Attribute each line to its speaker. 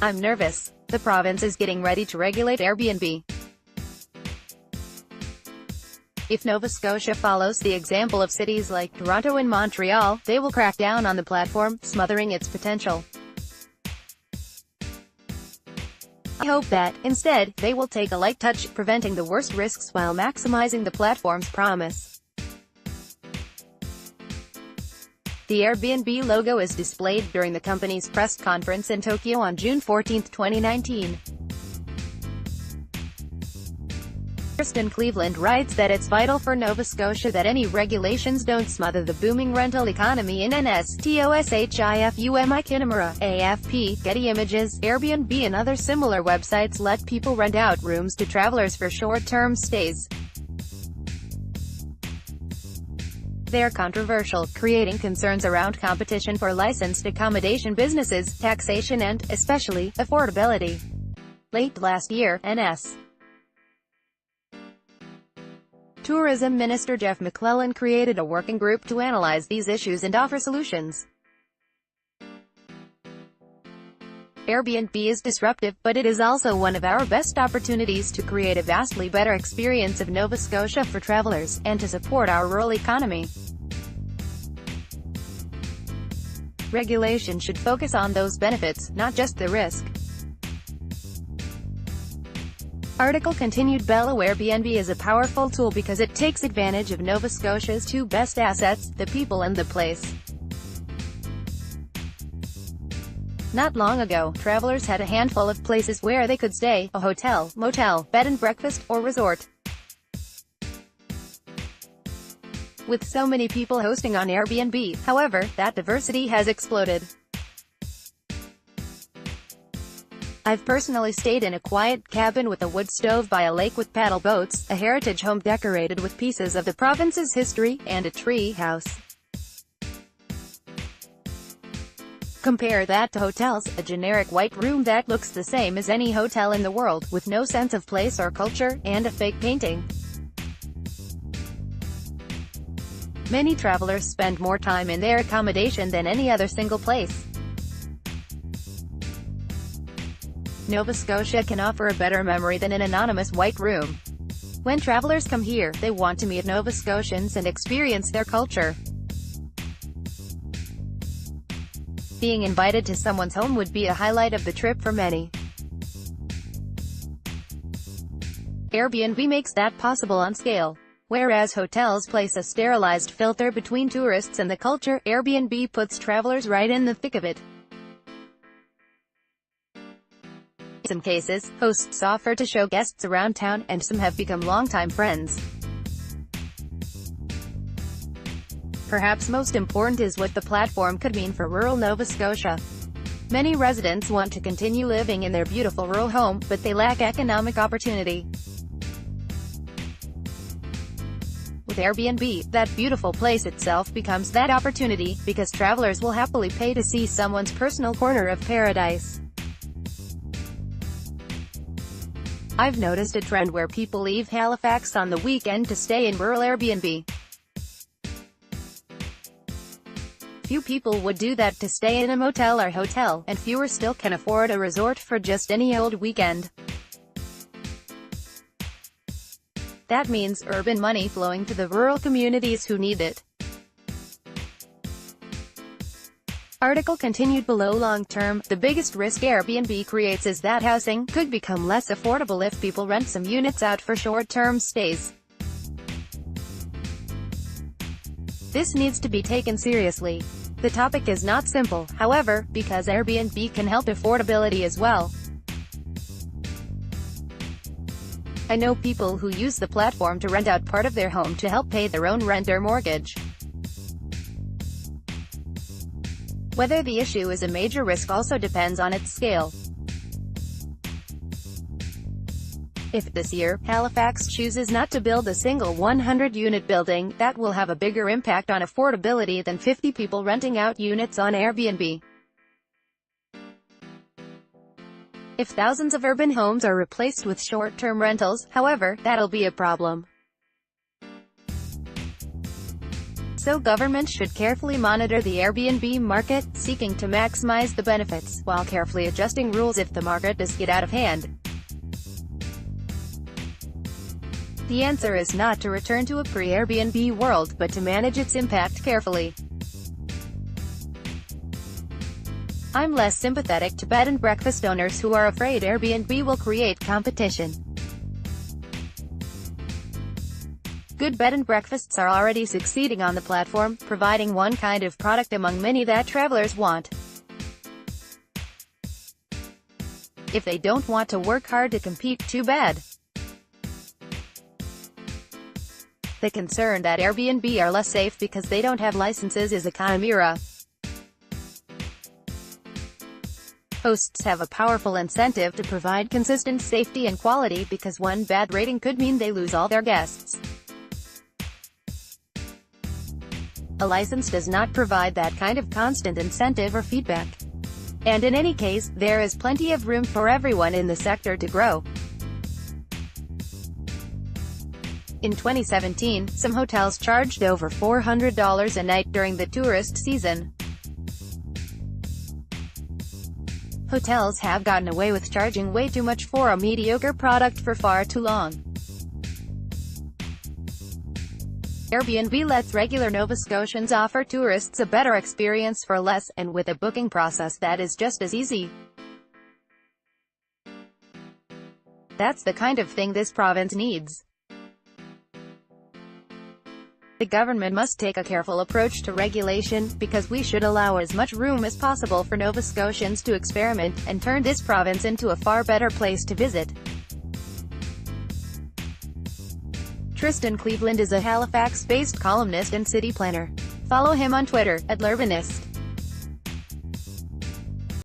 Speaker 1: I'm nervous. The province is getting ready to regulate Airbnb. If Nova Scotia follows the example of cities like Toronto and Montreal, they will crack down on the platform, smothering its potential. I hope that, instead, they will take a light touch, preventing the worst risks while maximizing the platform's promise. The Airbnb logo is displayed during the company's press conference in Tokyo on June 14, 2019. Kirsten Cleveland writes that it's vital for Nova Scotia that any regulations don't smother the booming rental economy in NSTOSHIFUMI Kinamura, AFP, Getty Images, Airbnb and other similar websites let people rent out rooms to travelers for short-term stays. They're controversial, creating concerns around competition for licensed accommodation businesses, taxation and, especially, affordability. Late last year, NS Tourism Minister Jeff McClellan created a working group to analyze these issues and offer solutions. Airbnb is disruptive, but it is also one of our best opportunities to create a vastly better experience of Nova Scotia for travelers, and to support our rural economy. Regulation should focus on those benefits, not just the risk. Article continued. Below, Airbnb is a powerful tool because it takes advantage of Nova Scotia's two best assets, the people and the place. Not long ago, travelers had a handful of places where they could stay: a hotel, motel, bed and breakfast, or resort. With so many people hosting on Airbnb, however, that diversity has exploded. I've personally stayed in a quiet cabin with a wood stove by a lake with paddle boats, a heritage home decorated with pieces of the province's history, and a tree house. Compare that to hotels, a generic white room that looks the same as any hotel in the world, with no sense of place or culture, and a fake painting. Many travelers spend more time in their accommodation than any other single place. Nova Scotia can offer a better memory than an anonymous white room. When travelers come here, they want to meet Nova Scotians and experience their culture. Being invited to someone's home would be a highlight of the trip for many. Airbnb makes that possible on scale. Whereas hotels place a sterilized filter between tourists and the culture, Airbnb puts travelers right in the thick of it. In some cases, hosts offer to show guests around town, and some have become longtime friends. Perhaps most important is what the platform could mean for rural Nova Scotia. Many residents want to continue living in their beautiful rural home, but they lack economic opportunity. With Airbnb, that beautiful place itself becomes that opportunity, because travelers will happily pay to see someone's personal corner of paradise. I've noticed a trend where people leave Halifax on the weekend to stay in rural Airbnb. Few people would do that to stay in a motel or hotel, and fewer still can afford a resort for just any old weekend. That means urban money flowing to the rural communities who need it. Article continued. Below, long term, the biggest risk Airbnb creates is that housing could become less affordable if people rent some units out for short-term stays. This needs to be taken seriously. The topic is not simple, however, because Airbnb can help affordability as well. I know people who use the platform to rent out part of their home to help pay their own rent or mortgage. Whether the issue is a major risk also depends on its scale. If this year, Halifax chooses not to build a single 100-unit building, that will have a bigger impact on affordability than 50 people renting out units on Airbnb. If thousands of urban homes are replaced with short-term rentals, however, that'll be a problem. So government should carefully monitor the Airbnb market, seeking to maximize the benefits, while carefully adjusting rules if the market does get out of hand. The answer is not to return to a pre-Airbnb world, but to manage its impact carefully. I'm less sympathetic to bed and breakfast owners who are afraid Airbnb will create competition. Good bed and breakfasts are already succeeding on the platform, providing one kind of product among many that travelers want. If they don't want to work hard to compete, too bad. The concern that Airbnb are less safe because they don't have licenses is a chimera. Hosts have a powerful incentive to provide consistent safety and quality, because one bad rating could mean they lose all their guests. A license does not provide that kind of constant incentive or feedback. And in any case, there is plenty of room for everyone in the sector to grow. In 2017, some hotels charged over $400 a night during the tourist season. Hotels have gotten away with charging way too much for a mediocre product for far too long. Airbnb lets regular Nova Scotians offer tourists a better experience for less, and with a booking process that is just as easy. That's the kind of thing this province needs. The government must take a careful approach to regulation, because we should allow as much room as possible for Nova Scotians to experiment, and turn this province into a far better place to visit. Tristan Cleveland is a Halifax-based columnist and city planner. Follow him on Twitter, @Lurbanist.